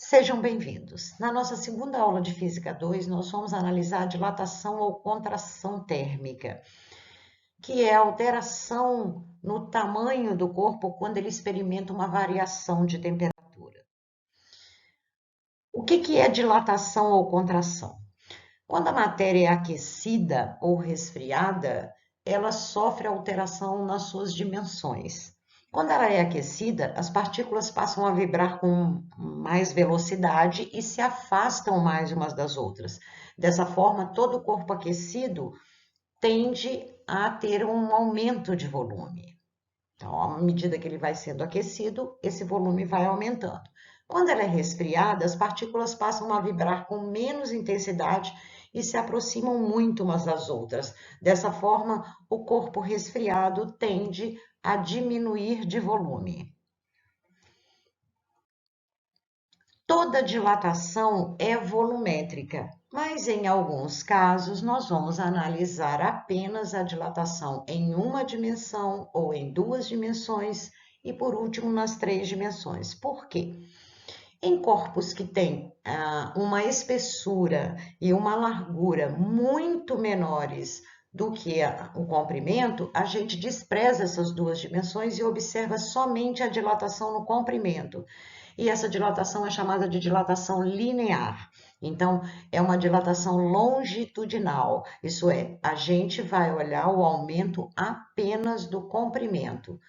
Sejam bem-vindos. Na nossa segunda aula de Física 2, nós vamos analisar a dilatação ou contração térmica, que é a alteração no tamanho do corpo quando ele experimenta uma variação de temperatura. O que é dilatação ou contração? Quando a matéria é aquecida ou resfriada, ela sofre alteração nas suas dimensões. Quando ela é aquecida, as partículas passam a vibrar com mais velocidade e se afastam mais umas das outras. Dessa forma, todo o corpo aquecido tende a ter um aumento de volume. Então, à medida que ele vai sendo aquecido, esse volume vai aumentando. Quando ela é resfriada, as partículas passam a vibrar com menos intensidade e se aproximam muito umas das outras. Dessa forma, o corpo resfriado tende a diminuir de volume. Toda dilatação é volumétrica, mas em alguns casos nós vamos analisar apenas a dilatação em uma dimensão ou em duas dimensões e, por último, nas três dimensões. Por quê? Em corpos que têm uma espessura e uma largura muito menores do que o comprimento, a gente despreza essas duas dimensões e observa somente a dilatação no comprimento. E essa dilatação é chamada de dilatação linear. Então, é uma dilatação longitudinal, isso é, a gente vai olhar o aumento apenas do comprimento.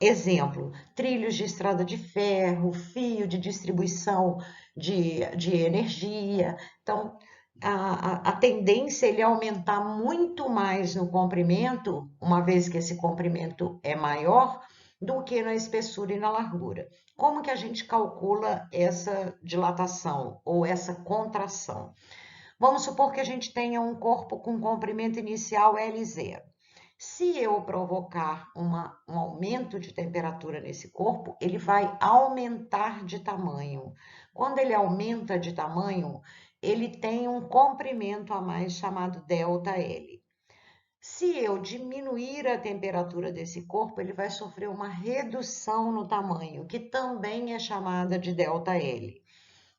Exemplo, trilhos de estrada de ferro, fio de distribuição de energia. Então, a tendência é ele aumentar muito mais no comprimento, uma vez que esse comprimento é maior, do que na espessura e na largura. Como que a gente calcula essa dilatação ou essa contração? Vamos supor que a gente tenha um corpo com comprimento inicial L0. Se eu provocar um aumento de temperatura nesse corpo, ele vai aumentar de tamanho. Quando ele aumenta de tamanho, ele tem um comprimento a mais chamado ΔL. Se eu diminuir a temperatura desse corpo, ele vai sofrer uma redução no tamanho, que também é chamada de ΔL.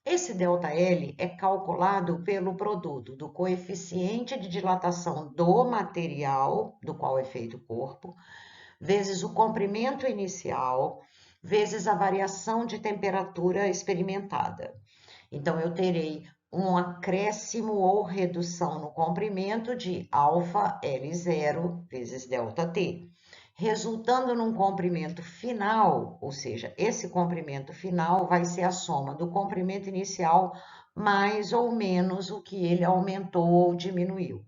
Esse ΔL é calculado pelo produto do coeficiente de dilatação do material do qual é feito o corpo, vezes o comprimento inicial, vezes a variação de temperatura experimentada. Então, eu terei um acréscimo ou redução no comprimento de alfa L0 vezes ΔT, resultando num comprimento final, ou seja, esse comprimento final vai ser a soma do comprimento inicial mais ou menos o que ele aumentou ou diminuiu.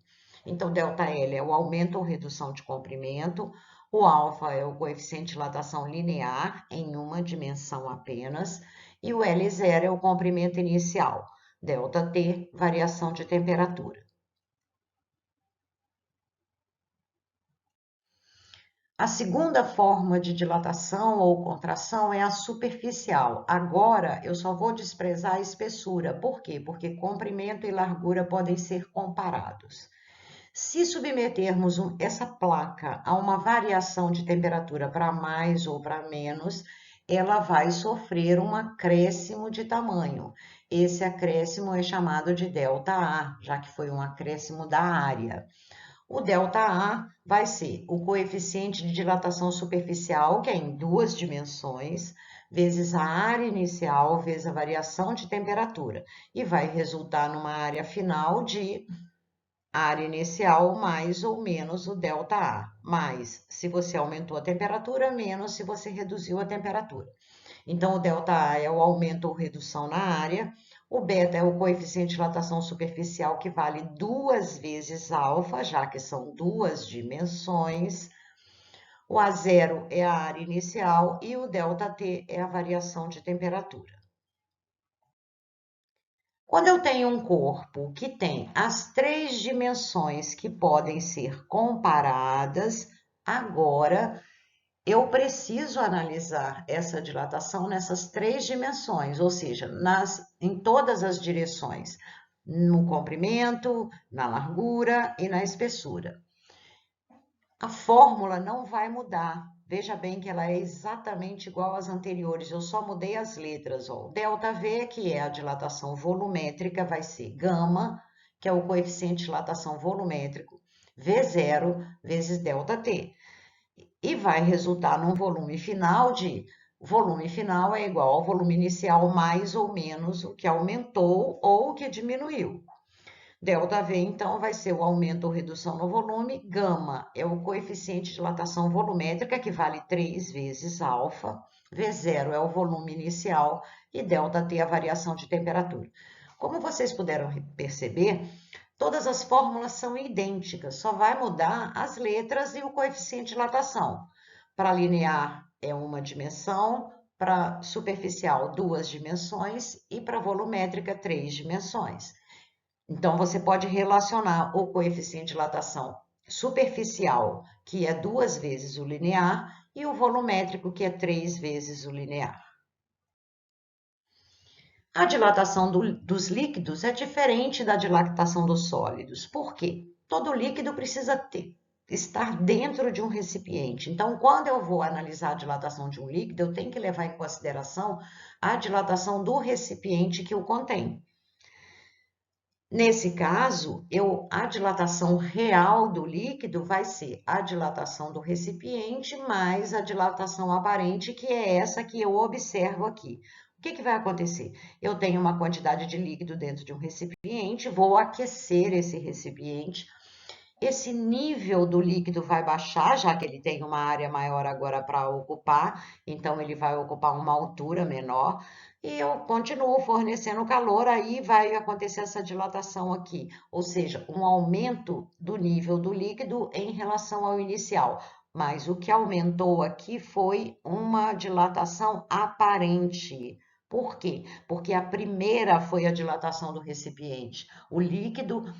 Então, ΔL é o aumento ou redução de comprimento, o alfa é o coeficiente de dilatação linear em uma dimensão apenas, e o L0 é o comprimento inicial, ΔT, variação de temperatura. A segunda forma de dilatação ou contração é a superficial. Agora, eu só vou desprezar a espessura. Por quê? Porque comprimento e largura podem ser comparados. Se submetermos essa placa a uma variação de temperatura para mais ou para menos, ela vai sofrer um acréscimo de tamanho. Esse acréscimo é chamado de ΔA, já que foi um acréscimo da área. O ΔA vai ser o coeficiente de dilatação superficial, que é em duas dimensões, vezes a área inicial, vezes a variação de temperatura, e vai resultar numa área final de área inicial mais ou menos o ΔA, mais se você aumentou a temperatura, menos se você reduziu a temperatura. Então, o ΔA é o aumento ou redução na área, o beta é o coeficiente de dilatação superficial, que vale duas vezes alfa, já que são duas dimensões. O A0 é a área inicial e o ΔT é a variação de temperatura. Quando eu tenho um corpo que tem as três dimensões que podem ser comparadas, agora eu preciso analisar essa dilatação nessas três dimensões, ou seja, em todas as direções, no comprimento, na largura e na espessura. A fórmula não vai mudar, veja bem que ela é exatamente igual às anteriores, eu só mudei as letras, ó. ΔV, que é a dilatação volumétrica, vai ser gama, que é o coeficiente de dilatação volumétrico, V0 vezes ΔT. E vai resultar num volume final o volume final é igual ao volume inicial mais ou menos o que aumentou ou o que diminuiu. ΔV, então, vai ser o aumento ou redução no volume. Gama é o coeficiente de dilatação volumétrica, que vale 3 vezes alfa. V0 é o volume inicial e ΔT é a variação de temperatura. Como vocês puderam perceber, todas as fórmulas são idênticas, só vai mudar as letras e o coeficiente de dilatação. Para linear é uma dimensão, para superficial 2 dimensões e para volumétrica 3 dimensões. Então, você pode relacionar o coeficiente de dilatação superficial, que é 2 vezes o linear, e o volumétrico, que é 3 vezes o linear. A dilatação dos líquidos é diferente da dilatação dos sólidos. Por quê? Todo líquido precisa estar dentro de um recipiente. Então, quando eu vou analisar a dilatação de um líquido, eu tenho que levar em consideração a dilatação do recipiente que o contém. Nesse caso, a dilatação real do líquido vai ser a dilatação do recipiente mais a dilatação aparente, que é essa que eu observo aqui. O que vai acontecer? Eu tenho uma quantidade de líquido dentro de um recipiente, vou aquecer esse recipiente. Esse nível do líquido vai baixar, já que ele tem uma área maior agora para ocupar, então ele vai ocupar uma altura menor, e eu continuo fornecendo calor, aí vai acontecer essa dilatação aqui, ou seja, um aumento do nível do líquido em relação ao inicial. Mas o que aumentou aqui foi uma dilatação aparente. Por quê? Porque a primeira foi a dilatação do recipiente. O líquido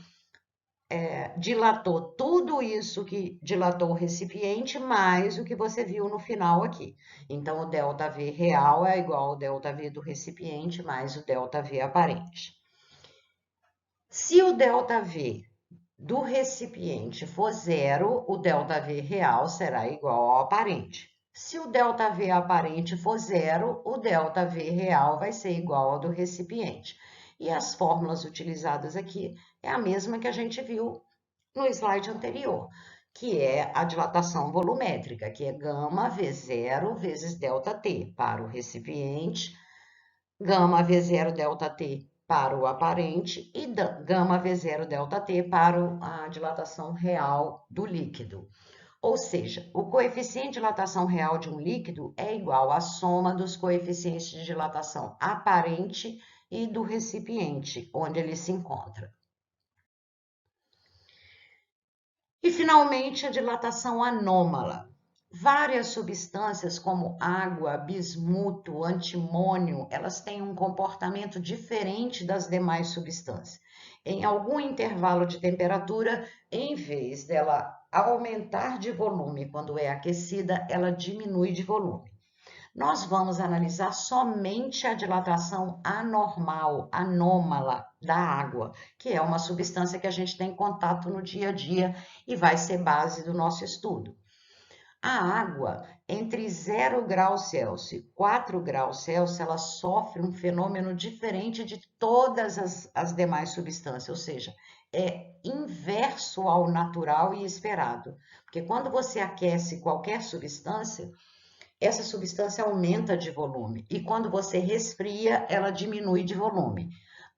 dilatou tudo isso que dilatou o recipiente, mais o que você viu no final aqui. Então, o ΔV real é igual ao ΔV do recipiente mais o ΔV aparente. Se o ΔV do recipiente for zero, o ΔV real será igual ao aparente. Se o ΔV aparente for zero, o ΔV real vai ser igual ao do recipiente. E as fórmulas utilizadas aqui é a mesma que a gente viu no slide anterior, que é a dilatação volumétrica, que é gama V0 vezes ΔT para o recipiente, gama V0 ΔT para o aparente e gama V0 ΔT para a dilatação real do líquido. Ou seja, o coeficiente de dilatação real de um líquido é igual à soma dos coeficientes de dilatação aparente e do recipiente, onde ele se encontra. E, finalmente, a dilatação anômala. Várias substâncias como água, bismuto, antimônio, elas têm um comportamento diferente das demais substâncias. Em algum intervalo de temperatura, em vez dela aumentar de volume quando é aquecida, ela diminui de volume. Nós vamos analisar somente a dilatação anormal, anômala da água, que é uma substância que a gente tem contato no dia a dia e vai ser base do nosso estudo. A água, entre 0 graus Celsius e 4 graus Celsius, ela sofre um fenômeno diferente de todas as demais substâncias, ou seja, é inverso ao natural e esperado. Porque quando você aquece qualquer substância, essa substância aumenta de volume e quando você resfria, ela diminui de volume.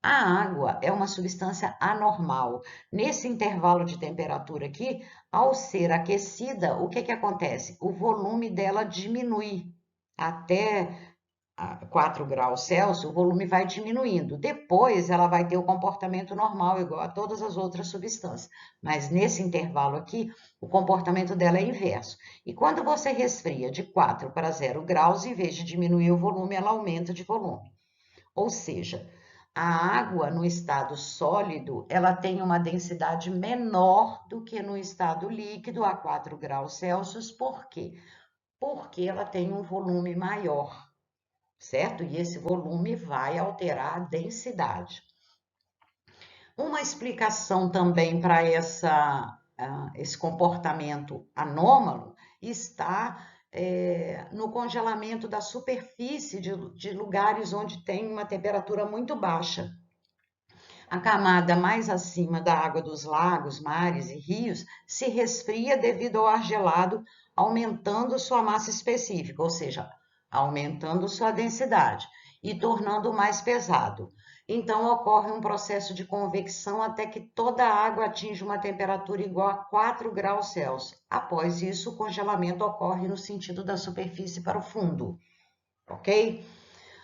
A água é uma substância anormal. Nesse intervalo de temperatura aqui, ao ser aquecida, o que acontece? O volume dela diminui até 4 graus Celsius, o volume vai diminuindo. Depois, ela vai ter o comportamento normal, igual a todas as outras substâncias. Mas nesse intervalo aqui, o comportamento dela é inverso. E quando você resfria de 4 para 0 graus, em vez de diminuir o volume, ela aumenta de volume. Ou seja, a água no estado sólido, ela tem uma densidade menor do que no estado líquido a 4 graus Celsius. Por quê? Porque ela tem um volume maior, certo? E esse volume vai alterar a densidade. Uma explicação também para esse comportamento anômalo está no congelamento da superfície de lugares onde tem uma temperatura muito baixa. A camada mais acima da água dos lagos, mares e rios se resfria devido ao ar gelado, aumentando sua massa específica, ou seja, aumentando sua densidade e tornando mais pesado. Então, ocorre um processo de convecção até que toda a água atinja uma temperatura igual a 4 graus Celsius. Após isso, o congelamento ocorre no sentido da superfície para o fundo, ok?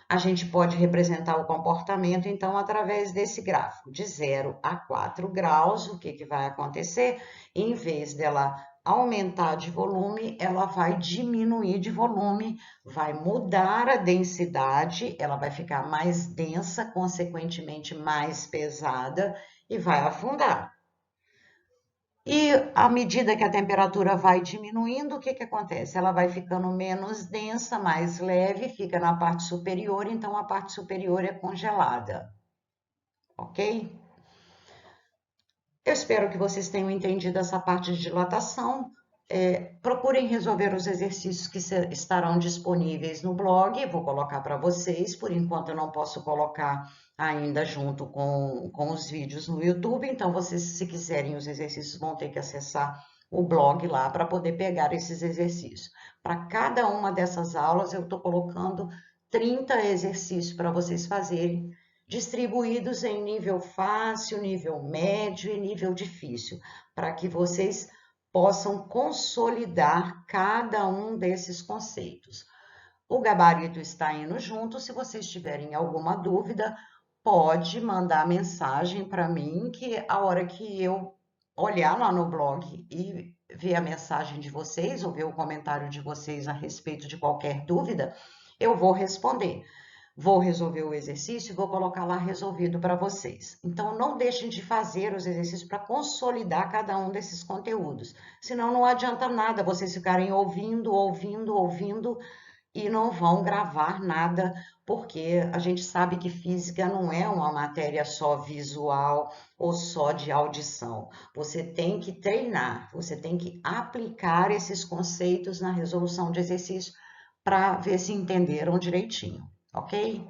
A gente pode representar o comportamento, então, através desse gráfico. De 0 a 4 graus, o que vai acontecer? Em vez dela aumentar de volume, ela vai diminuir de volume, vai mudar a densidade, ela vai ficar mais densa, consequentemente mais pesada e vai afundar. E à medida que a temperatura vai diminuindo, o que acontece? Ela vai ficando menos densa, mais leve, fica na parte superior, então a parte superior é congelada, ok? Eu espero que vocês tenham entendido essa parte de dilatação. Procurem resolver os exercícios que estarão disponíveis no blog, vou colocar para vocês, por enquanto eu não posso colocar ainda junto com os vídeos no YouTube, então vocês, se quiserem os exercícios, vão ter que acessar o blog lá para poder pegar esses exercícios. Para cada uma dessas aulas, eu estou colocando 30 exercícios para vocês fazerem, distribuídos em nível fácil, nível médio e nível difícil, para que vocês possam consolidar cada um desses conceitos. O gabarito está indo junto. Se vocês tiverem alguma dúvida, pode mandar mensagem para mim, que a hora que eu olhar lá no blog e ver a mensagem de vocês, ou ver o comentário de vocês a respeito de qualquer dúvida, eu vou responder. Vou resolver o exercício e vou colocar lá resolvido para vocês. Então, não deixem de fazer os exercícios para consolidar cada um desses conteúdos. Senão, não adianta nada vocês ficarem ouvindo e não vão gravar nada, porque a gente sabe que física não é uma matéria só visual ou só de audição. Você tem que treinar, você tem que aplicar esses conceitos na resolução de exercício para ver se entenderam direitinho, ok?